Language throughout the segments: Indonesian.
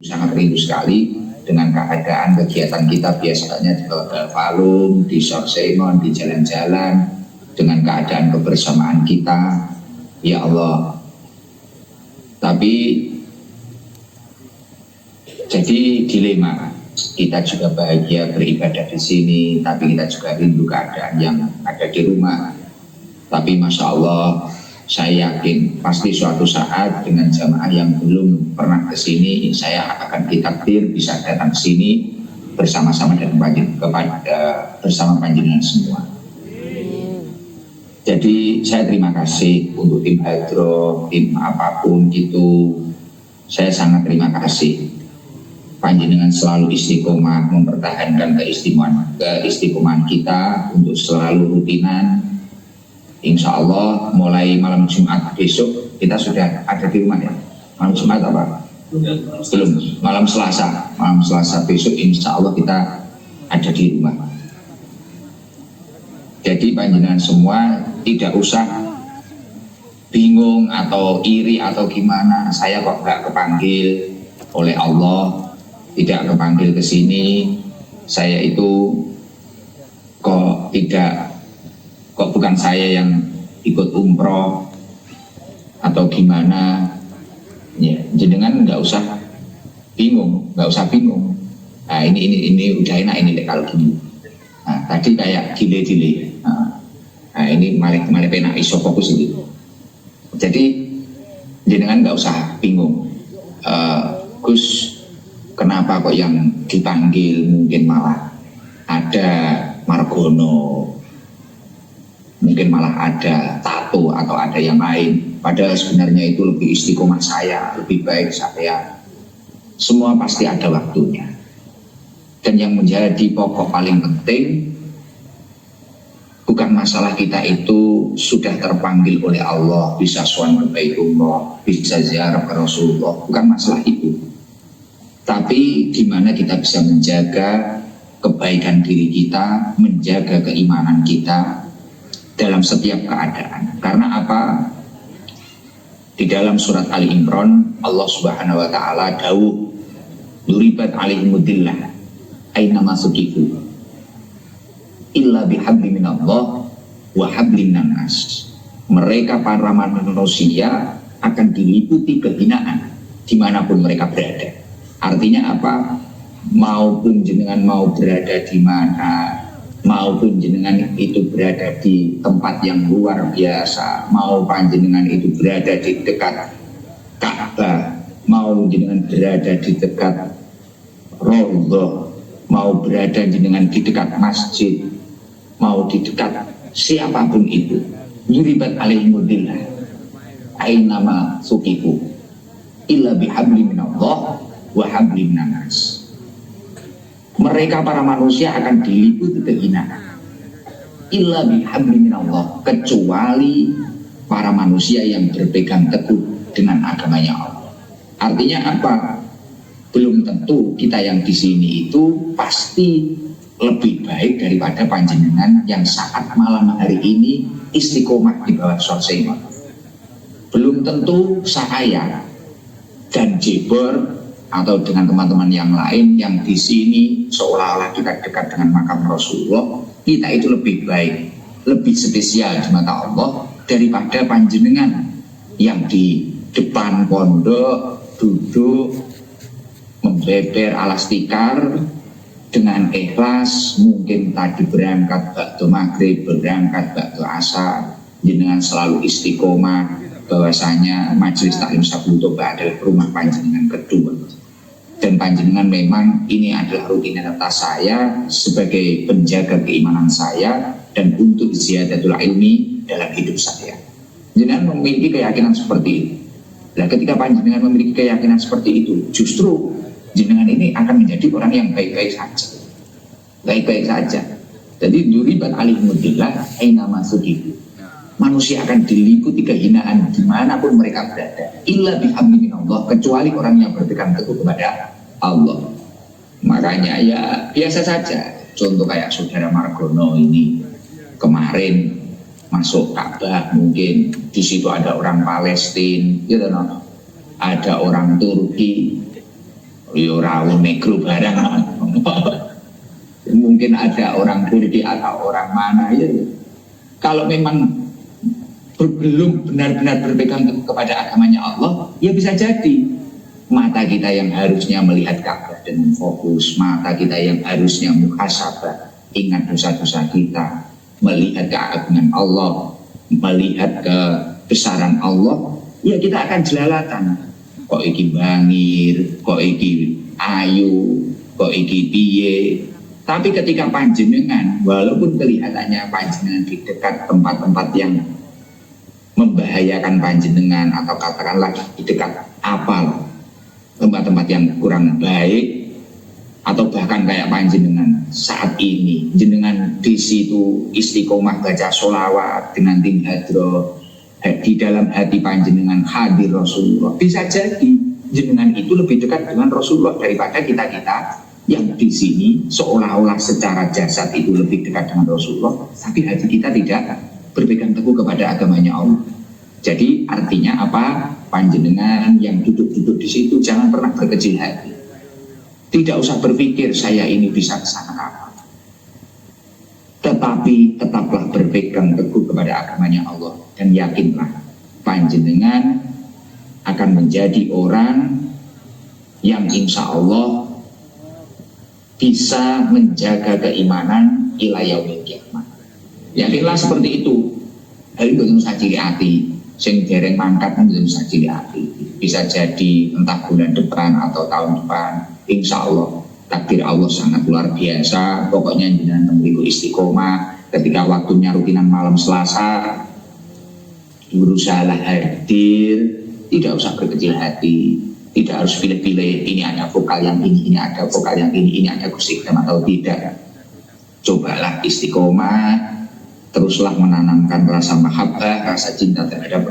sangat rindu sekali dengan keadaan kegiatan kita biasanya di Valum, di Sorsemon, di jalan-jalan, dengan keadaan kebersamaan kita, ya Allah. Tapi jadi dilema, kita juga bahagia beribadah di sini, tapi kita juga rindu keadaan yang ada di rumah. Tapi Masya Allah, saya yakin pasti suatu saat dengan jamaah yang belum pernah ke sini, saya akan ditakdir bisa datang ke sini bersama-sama dan bersama panjenengan semua. Jadi saya terima kasih untuk tim Hadroh, tim apapun itu, saya sangat terima kasih. Panjenengan selalu istiqomah mempertahankan keistiqomahan kita untuk selalu rutinan. Insya Allah mulai malam Jumat besok kita sudah ada di rumah ya. Malam Jumat apa? Belum. Malam Selasa besok insya Allah kita ada di rumah. Jadi panjenengan semua tidak usah bingung atau iri atau gimana. Saya kok gak kepanggil oleh Allah, tidak kepanggil ke sini. Saya itu kok bukan saya yang ikut umroh atau gimana ya, jenengan nggak usah bingung. Nah ini udah enak ini kalau gini. Nah, tadi kayak delay. Nah ini malah penak iso fokus ini. Jadi jenengan nggak usah bingung. Gus, kenapa kok yang dipanggil mungkin malah ada Margono, mungkin malah ada Tato atau ada yang lain, padahal sebenarnya itu lebih istiqomah saya, lebih baik saya. Semua pasti ada waktunya. Dan yang menjadi pokok paling penting bukan masalah kita itu sudah terpanggil oleh Allah, bisa sowan ke Baitullah, bisa ziarah ke Rasulullah, bukan masalah itu. Tapi gimana kita bisa menjaga kebaikan diri kita, menjaga keimanan kita dalam setiap keadaan. Karena apa? Di dalam surat Ali Imran Allah Subhanahu wa taala dawuh, "Duribat alaihimudillah aina masukifu illa bihabli minallah wa habli minannas." Mereka para manusia akan diliputi kehinaan dimanapun mereka berada. Artinya apa? Maupun jenengan mau berada di mana, maupun jenengan itu berada di tempat yang luar biasa, mau panjenengan itu berada di dekat Ka'bah, mau jenengan berada di dekat Raudhah, mau berada jenengan di dekat masjid, mau di dekat siapapun itu, yuribat alaihimudillah ainama sukifu illa bihabli minallah wa habli minannas. Mereka para manusia akan diliputi kehinaan illa bihabli minallah, kecuali para manusia yang berpegang teguh dengan agamanya Allah. Artinya apa? Belum tentu kita yang di sini itu pasti lebih baik daripada panjenengan yang saat malam hari ini istiqomah di bawah Sorsemon. Belum tentu saya dan Jebor atau dengan teman-teman yang lain yang di sini seolah-olah kita dekat dengan makam Rasulullah, kita itu lebih baik, lebih spesial di mata Allah daripada panjenengan yang di depan pondok duduk membeber alas tikar dengan ikhlas. Mungkin tadi berangkat waktu maghrib, berangkat waktu asar, jenengan selalu istiqomah bahwasanya majelis taklim Sabtu Toba adalah rumah panjenengan kedua. Dan panjenengan memang ini adalah rutinitas saya sebagai penjaga keimanan saya dan untuk ziyadatul ilmi dalam hidup saya. Jenengan memiliki keyakinan seperti itu. Nah, ketika panjenengan memiliki keyakinan seperti itu, justru jenengan ini akan menjadi orang yang baik-baik saja. Baik-baik saja. Jadi duribat alaihimudillah aina masukifu. Manusia akan diliputi kehinaan dimanapun mereka berada, illa bihabli minallah, kecuali orang yang berpegang teguh kepada Allah. Makanya ya biasa saja. Contoh kayak saudara Margono ini kemarin masuk Ka'bah, mungkin di situ ada orang Palestina, gitu, ada orang Turki, yo rawon negro barang. Mungkin ada orang Turki atau orang mana ya. Kalau memang belum benar-benar berpegang kepada agamanya Allah, ya bisa jadi mata kita yang harusnya melihat Ka'bah dengan fokus, mata kita yang harusnya muhasabah, ingat dosa-dosa kita, melihat keagungan Allah, melihat kebesaran Allah, ya kita akan jelalatan. Kok iki bangir, kok iki ayu, kok iki piye. Tapi ketika panjenengan, walaupun kelihatannya panjenengan di dekat tempat-tempat yang membahayakan panjenengan, atau katakanlah di dekat apa, tempat-tempat yang kurang baik, atau bahkan kayak panjenengan saat ini, jenengan di situ istiqomah baca sholawat dengan tinghadro, di dalam hati panjenengan hadir Rasulullah, bisa jadi jenengan itu lebih dekat dengan Rasulullah daripada kita-kita yang di sini seolah-olah secara jasad itu lebih dekat dengan Rasulullah, tapi hati kita tidak berpegang teguh kepada agamanya Allah. Jadi artinya apa? Panjenengan yang duduk-duduk di situ jangan pernah berkecil hati. Tidak usah berpikir saya ini bisa kesana apa. Tetapi tetaplah berpegang teguh kepada agamanya Allah, dan yakinlah panjenengan akan menjadi orang yang insya Allah bisa menjaga keimanan ila yaumil kiamat. Yakinlah seperti itu. Hari itu saja hati, sing dereng mangkat itu saja hati. Bisa jadi entah bulan depan atau tahun depan, insya Allah takdir Allah sangat luar biasa. Pokoknya jenengan memiliki istiqomah. Ketika waktunya rutinan malam Selasa, berusaha hadir, tidak usah berkecil hati. Tidak harus pilih-pilih, ini ada vokal yang ini ada vokal yang ini ada kusikam atau tidak. Cobalah istiqomah, teruslah menanamkan rasa mahabbah, rasa cinta terhadap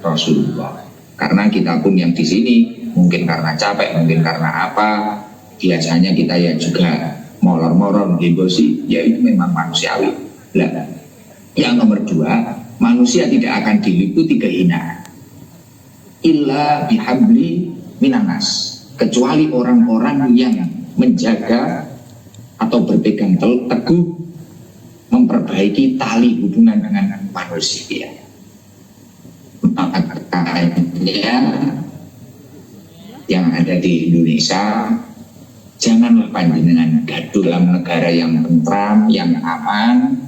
Rasulullah. Karena kita pun yang di sini, mungkin karena capek, mungkin karena apa, biasanya kita ya juga molor-molor, genggosi, ya itu memang manusiawi. Nah, yang nomor dua, manusia tidak akan diliputi kehinaan illa bihabli minanas, kecuali orang-orang yang menjaga atau berpegang teguh memperbaiki tali hubungan dengan manusia. Makanya yang ada di Indonesia, janganlah panjenengan gaduh dalam negara yang tentram, yang aman.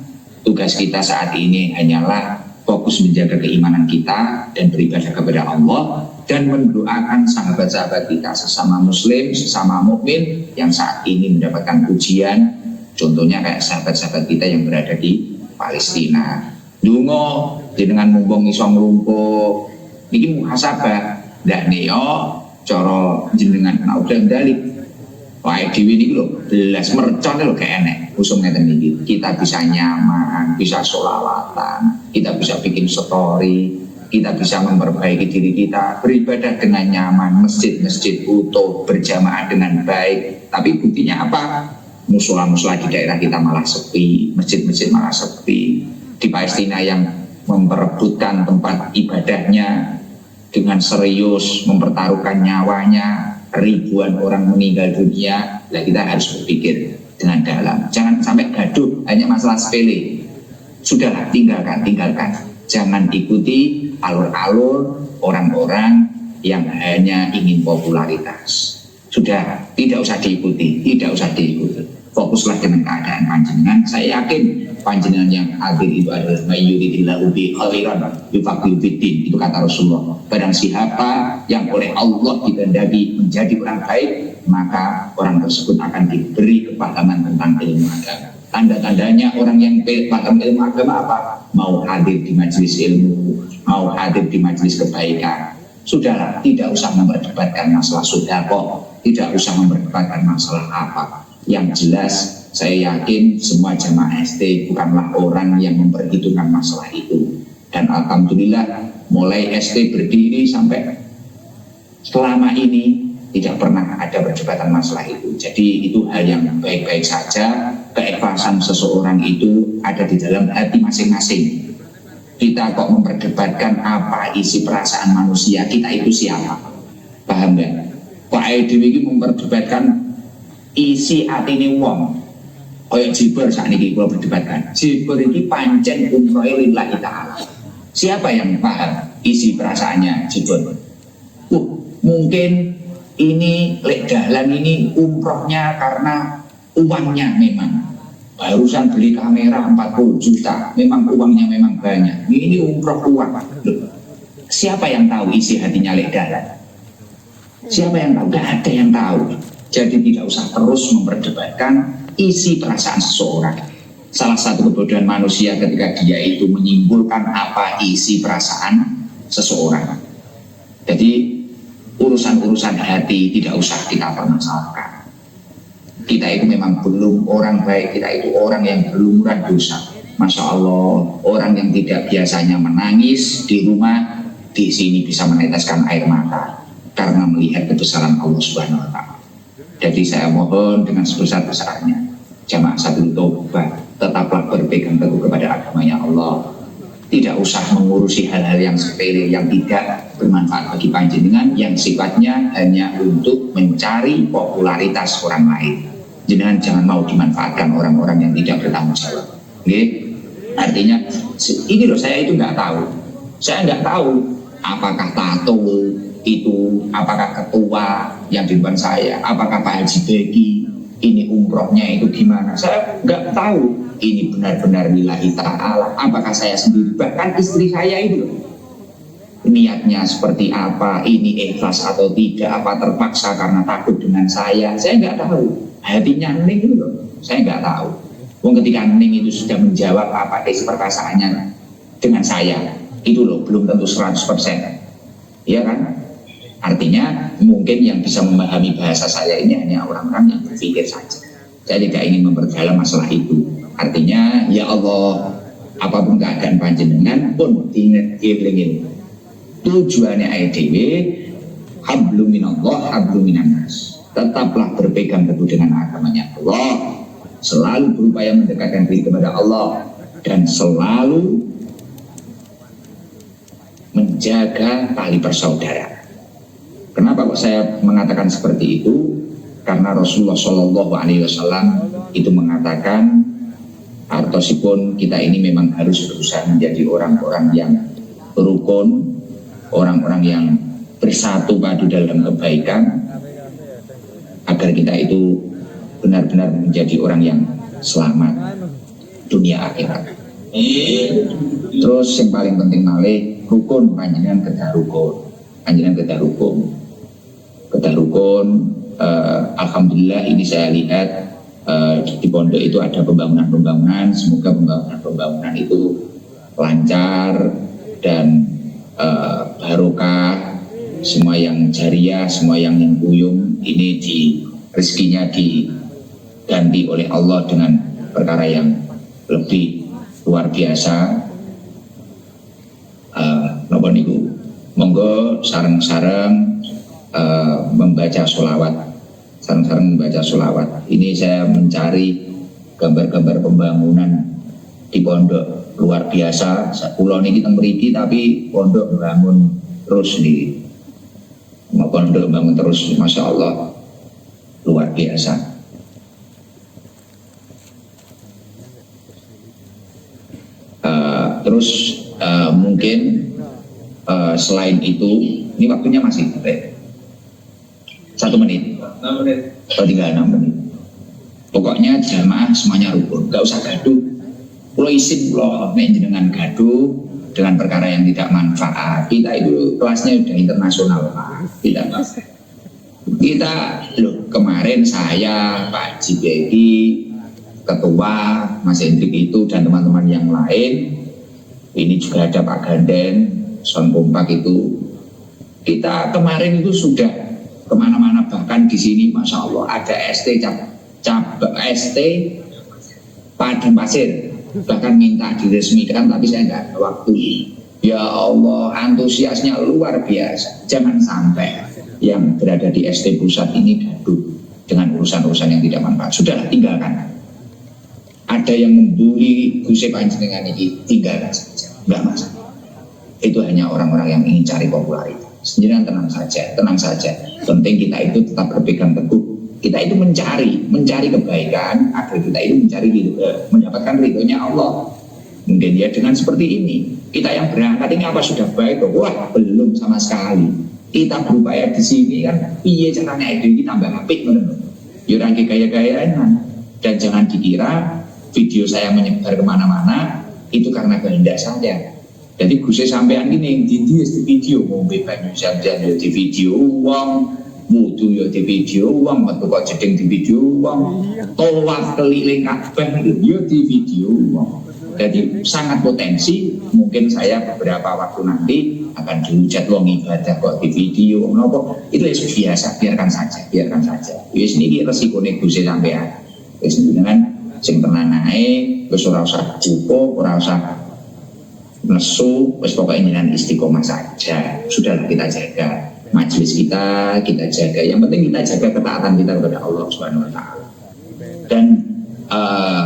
Tugas kita saat ini hanyalah fokus menjaga keimanan kita dan beribadah kepada Allah, dan mendoakan sahabat-sahabat kita sesama muslim, sesama mukmin yang saat ini mendapatkan ujian. Contohnya kayak sahabat-sahabat kita yang berada di Palestina. Dungo jenengan mumpung iso nglumpuh niki muhasabah ndak neo cara jenengan ana udah ndalik. Wae dhewe niku lho belas mercon lho gak enek. Usum ngeten iki. Kita bisa nyaman, bisa sholawatan, kita bisa bikin story, kita bisa memperbaiki diri kita, beribadah dengan nyaman, masjid-masjid utuh, berjamaah dengan baik. Tapi buktinya apa? Musola-musola di daerah kita malah sepi, masjid-masjid malah sepi. Di Palestina yang memperebutkan tempat ibadahnya dengan serius, mempertaruhkan nyawanya, ribuan orang meninggal dunia. Nah, kita harus berpikir dengan dalam. Jangan sampai gaduh hanya masalah sepele. Sudahlah, tinggalkan. Jangan ikuti alur-alur orang-orang yang hanya ingin popularitas. Sudah, tidak usah diikuti. Fokuslah dengan keadaan panjenengan. Saya yakin panjenengan yang hadir itu adalah mayyuridillahu bi khairan yufaqihu fiddin. Itu kata Rasulullah. Barang siapa yang oleh Allah dikehendaki menjadi orang baik, maka orang tersebut akan diberi kepahaman tentang ilmu agama. Tanda-tandanya orang yang paham ilmu agama apa? Mau hadir di majelis ilmu, mau hadir di majelis kebaikan. Sudahlah, tidak usah memperdebatkan masalah sedekah, tidak usah memperdebatkan masalah apa. Yang jelas, saya yakin semua jamaah ST bukanlah orang yang memperhitungkan masalah itu. Dan alhamdulillah, mulai ST berdiri sampai selama ini tidak pernah ada perdebatan masalah itu. Jadi itu hal yang baik-baik saja. Keikhlasan seseorang itu ada di dalam hati masing-masing. Kita kok memperdebatkan apa isi perasaan manusia, kita itu siapa? Paham nggak? Pak Edi ini memperdebatkan isi atine wong. Kayak Jiber saat ini kita berdebatkan. Jiber ini pancen umroh lillahi ta'ala. Siapa yang paham isi perasaannya Jiber? Mungkin ini lek dalan ini umrohnya karena uangnya memang. Barusan beli kamera 40 juta. Memang uangnya memang banyak. Ini umroh uang. Siapa yang tahu isi hatinya lek dalan? Siapa yang tahu? Gak ada yang tahu. Jadi tidak usah terus memperdebatkan isi perasaan seseorang. Salah satu kebodohan manusia ketika dia itu menyimpulkan apa isi perasaan seseorang. Jadi urusan-urusan hati tidak usah kita permasalahkan. Kita itu memang belum orang baik, kita itu orang yang berlumuran dosa. Masya Allah, orang yang tidak biasanya menangis di rumah, di sini bisa meneteskan air mata karena melihat kebesaran Allah Subhanahu wa Ta'ala. Jadi saya mohon dengan sebesar-besarnya jamaah Sabil Tobat tetaplah berpegang teguh kepada agamanya Allah. Tidak usah mengurusi hal-hal yang sepele yang tidak bermanfaat bagi panjenengan, yang sifatnya hanya untuk mencari popularitas orang lain. Jenengan jangan mau dimanfaatkan orang-orang yang tidak bertanggung jawab. Oke? Artinya ini loh, saya itu nggak tahu. Saya nggak tahu apakah tato itu, apakah ketua yang di depan saya, apakah Pak Haji Beki ini umrohnya itu gimana, saya nggak tahu. Ini benar-benar lillahi ta'ala, apakah saya sendiri, bahkan istri saya itu niatnya seperti apa, ini ikhlas atau tidak, apa terpaksa karena takut dengan saya nggak tahu. Hatinya Ning itu loh, saya nggak tahu. Ketika Ning itu sudah menjawab apa isi perkasaannya dengan saya, itu loh belum tentu 100%, ya kan? Artinya mungkin yang bisa memahami bahasa saya ini hanya orang-orang yang berpikir saja. Saya tidak ingin memperdalam masalah itu. Artinya ya Allah, apapun keadaan panjenengan pun ingat eling tujuannya IDW hablum minallah hablum minannas. Tetaplah berpegang teguh dengan agamanya Allah, selalu berupaya mendekatkan diri kepada Allah, dan selalu menjaga tali persaudaraan. Kenapa kok saya mengatakan seperti itu? Karena Rasulullah Shallallahu Alaihi Wasallam itu mengatakan, artosipun kita ini memang harus berusaha menjadi orang-orang yang rukun, orang-orang yang bersatu padu dalam kebaikan, agar kita itu benar-benar menjadi orang yang selamat dunia akhirat. Terus yang paling penting malih rukun, panjenengan kedah rukun, kedah rukun. Alhamdulillah ini saya lihat di pondok itu ada pembangunan. Semoga pembangunan itu lancar dan barokah, semua yang jariah, semua yang buyung ini rezekinya diganti oleh Allah dengan perkara yang lebih luar biasa. Napa niku, monggo sareng-sareng membaca sholawat. Sareng-sareng membaca sholawat. Ini saya mencari gambar-gambar pembangunan di pondok luar biasa. Pulau ini kita mriki tapi pondok bangun terus nih. Pondok bangun terus, masya Allah, luar biasa. Terus mungkin selain itu, ini waktunya masih 1 menit. 6 menit. Oh, tinggal 6 menit. Pokoknya jamaah semuanya rukun, gak usah gaduh. Pulau isin pulau dengan gaduh dengan perkara yang tidak manfaat. Kita itu kelasnya udah internasional, Pak. Kita loh, kemarin saya, Pak Haji Beki, ketua, Mas Hendrik itu dan teman-teman yang lain. Ini juga ada Pak Ganden, Son Kompak itu. Kita kemarin itu sudah kemana-mana, bahkan di sini masya Allah ada ST ST Padang Pasir, bahkan minta diresmikan tapi saya nggak ada waktu. Ya Allah, antusiasnya luar biasa. Jangan sampai yang berada di ST pusat ini gaduh dengan urusan-urusan yang tidak manfaat. Sudah, tinggalkan. Ada yang membuli Gusip Panjenengan ini, tinggalkan saja, nggak masalah. Itu hanya orang-orang yang ingin cari popularitas. Sendirian tenang saja, tenang saja. Penting kita itu tetap berpegang teguh. Kita itu mencari kebaikan agar kita itu mendapatkan ridhonya Allah. Mungkin ya dengan seperti ini. Kita yang berangkat ini apa sudah baik? Wah, belum sama sekali. Kita berupaya di sini kan, iya caranya itu tambah apik, orang gaya-gayaan. Dan jangan dikira video saya menyebar kemana-mana itu karena kehendak saya. Jadi gue sampean gini, di video mau banyu sampean di video uang, wudu ya di video uang, metu kok jeding di video uang, tolak keliling Ka'bah ya di video uang. Jadi sangat potensi mungkin saya beberapa waktu nanti akan dihujat wong ibadah kok di video nopo itu biasa, biarkan saja. Wis niki resikone Gusti sampean. Wis dengan sing tenang ae, wis ora usah cukup, ora usah nesu, wis pokoknya dengan istiqomah saja. Sudahlah kita jaga majelis kita jaga. Yang penting kita jaga ketaatan kita kepada Allah Subhanahu wa taala. Dan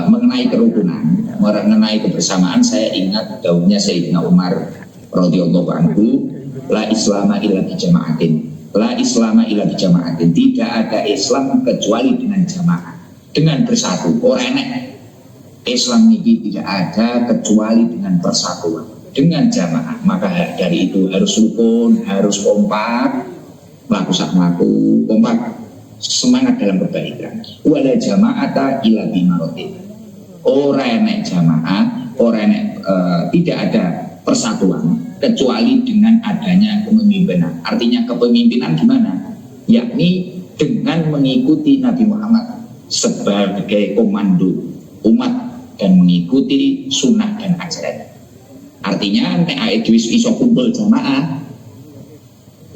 mengenai kerukunan, mengenai kebersamaan, saya ingat daunnya Sayyidina Umar radhiyallahu anhu, la islama illa bijama'atin. La islama illa bijama'atin. Tidak ada Islam kecuali dengan jamaah, dengan bersatu. Orang enek Islam ini tidak ada kecuali dengan persatuan, dengan jamaah. Maka dari itu harus rukun, harus kompak, melaku kompak, semangat dalam kebaikan. Wala jama'ata ila bimarotin. Orang enek jamaah, orang enek tidak ada persatuan kecuali dengan adanya kepemimpinan. Artinya kepemimpinan gimana? Yakni dengan mengikuti Nabi Muhammad sebagai komando umat dan mengikuti sunnah dan ajaran. Artinya nek ae iso kumpul jamaah,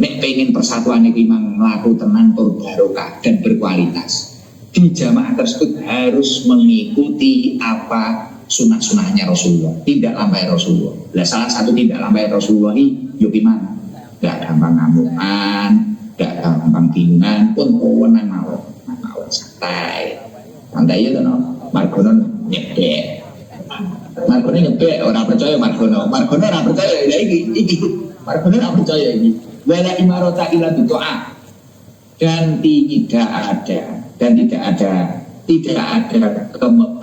nek pengen persatuan iki mang mlaku tenan tur barokah dan berkualitas, di jamaah tersebut harus mengikuti apa sunnah-sunnahnya Rasulullah, tidak lambai Rasulullah. Nah, salah satu tidak lambai Rasulullah ini yo gimana? Gak gampang ngamukan, gak gampang bingungan, pun kawanan mawon santai ya to no. Margono nyebek orang percaya Margono orang percaya iki Margono orang percaya ini wala imarota ila bidu'a, dan tidak ada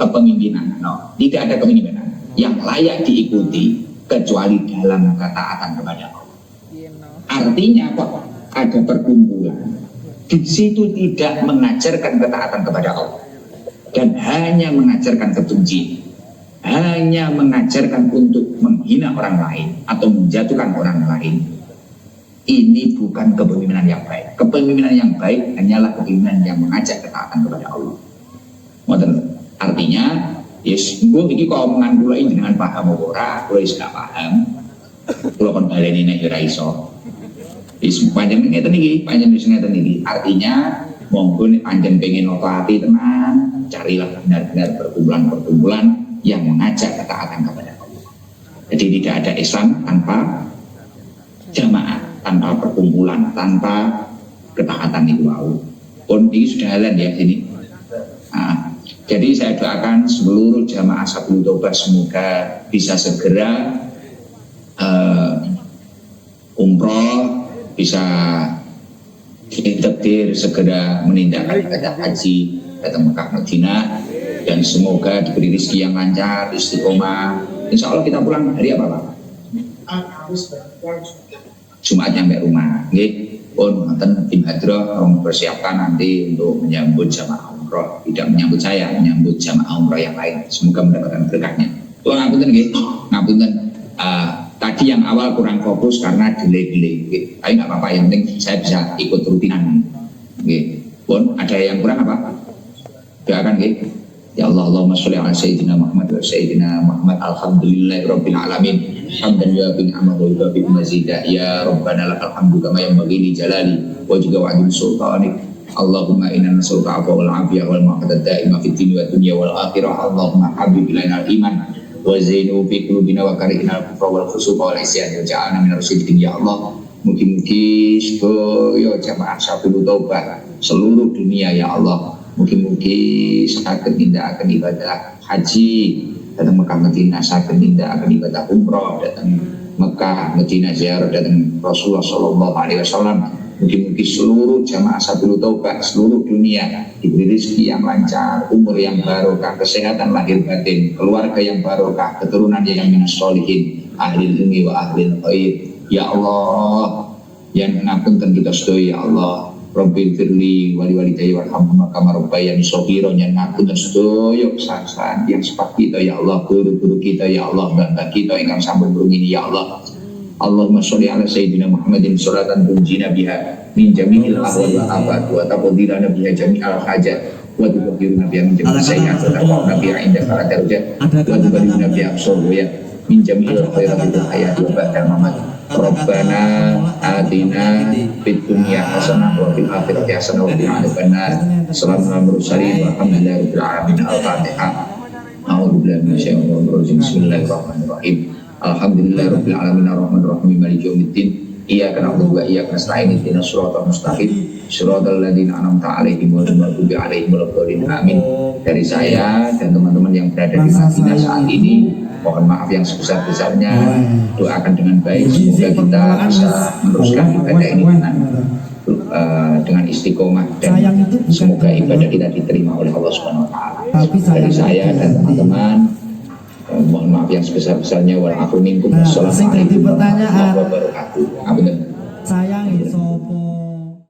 kepemimpinan, tidak ada kepemimpinan yang layak diikuti kecuali dalam ketaatan kepada Allah. Artinya kok ada perkumpulan di situ tidak mengajarkan ketaatan kepada Allah dan hanya mengajarkan kebencian, hanya mengajarkan untuk menghina orang lain atau menjatuhkan orang lain. Ini bukan kepemimpinan yang baik. Kepemimpinan yang baik hanyalah kepemimpinan yang mengajak ketaatan kepada Allah. Artinya, yes, gue iki kok omongan kula ini dengan paham ora, kula wis gak paham. Kula kon baleni nek ora iso. Wis panjenengan ngeten iki, Artinya, monggo nek panjenengan pengen otoati tenan, carilah benar-benar perkumpulan-perkumpulan yang mengajak ketaatan kepada Allah. Jadi tidak ada Islam tanpa jamaah, tanpa perkumpulan, tanpa ketaatan itu wow. Pun ini sudah halan ya sini. Jadi saya doakan seluruh jamaah Sabil Toba semoga bisa segera umroh, bisa ditakdir segera menindakkan ibadah haji datang Mekah Madinah, dan semoga diberi rezeki yang lancar, istiqomah. Insya Allah kita pulang hari apa Pak? Jumat nyampe rumah. Pun nanti tim hadroh mempersiapkan nanti untuk menyambut jamaah umroh, tidak menyambut saya, menyambut jamaah umroh yang lain. Semoga mendapatkan berkahnya. Ngapunten ngapunten. Tadi yang awal kurang fokus karena delay. Tapi nggak apa-apa, yang penting saya bisa ikut rutinan. Pun ada yang kurang apa? Doakan Ya Allah, Allahumma sholli ala sayyidina Muhammad wa sayyidina Muhammad. Alhamdulillahirabbil alamin. Hamdan ya bin amal wa bi mazida. Ya Rabbana lakal hamdu kama yanbaghi li jalali wa juga wa'dil sultanik. Allahumma inna nas'aluka afwa wal afiyah wal mu'afata daimah fid dunya wa dunya wal akhirah. Allahumma habib ilaina al iman wa zainu fi qulubina wa karihna al kufra wal fusuqa wal isyan wa ja'alna minar rasyidin ya Allah. Mugi-mugi sedaya jamaah Sabil Toba seluruh dunia ya Allah, mugi-mugi saged nindakaken ibadah haji datang Mekah Madinah, saged nindakaken ibadah umroh datang Mekah, Madinah ziarah datang Rasulullah Shallallahu Alaihi Wasallam. Mungkin seluruh jamaah Sabilul Taubah seluruh dunia diberi rezeki yang lancar, umur yang barokah, kesehatan lahir batin, keluarga yang barokah, keturunan yang minas solihin, ahli ilmi wa ahli khair. Ya Allah, yang ngapunten kita sedaya ya Allah. Rabbil firli wali walidayya warhamhuma kama rabbayani shaghira. Yang ngapunten sedaya kesalahan yang sepat kita ya Allah, guru-guru kita ya Allah, mbah kita ingkang sampun ngrungini ya Allah. Allahumma sholli ala sayyidina Muhammadin sholatan tunjina biha min jami'il ahwal wa afat wa taqdirana biha jami'al hajat wa tuqdiruna biha min jami'il sayyi'at wa tarfa'una biha inda kala darajat wa tubayyinuna biha absoluya min jami'il khairat fil hayati wa ba'dal mamat. Rabbana atina fid dunya hasanah wa fil akhirati hasanah wa qina adzabannar. Assalamualaikum warahmatullahi wabarakatuh. Al-Fatihah. A'udzu billahi minasyaitonir rajim. Bismillahirrahmanirrahim. Alhamdulillahirabbil alamin arrahmanir rahim maliki yaumiddin. Iyyaka na'budu wa iyyaka nasta'in ihdinas siratal mustaqim siratal ladzina an'amta 'alaihim ghairil maghdubi 'alaihim waladdallin. Amin. Dari saya dan teman-teman yang berada di Madinah saat ini, mohon maaf yang sebesar-besarnya. Doakan dengan baik semoga kita bisa meneruskan ibadah ini dengan istiqomah dan semoga ibadah kita diterima oleh Allah Subhanahu wa taala. Dari saya dan teman-teman, mohon maaf yang sebesar-besarnya. Wassalamualaikum warahmatullahi wabarakatuh.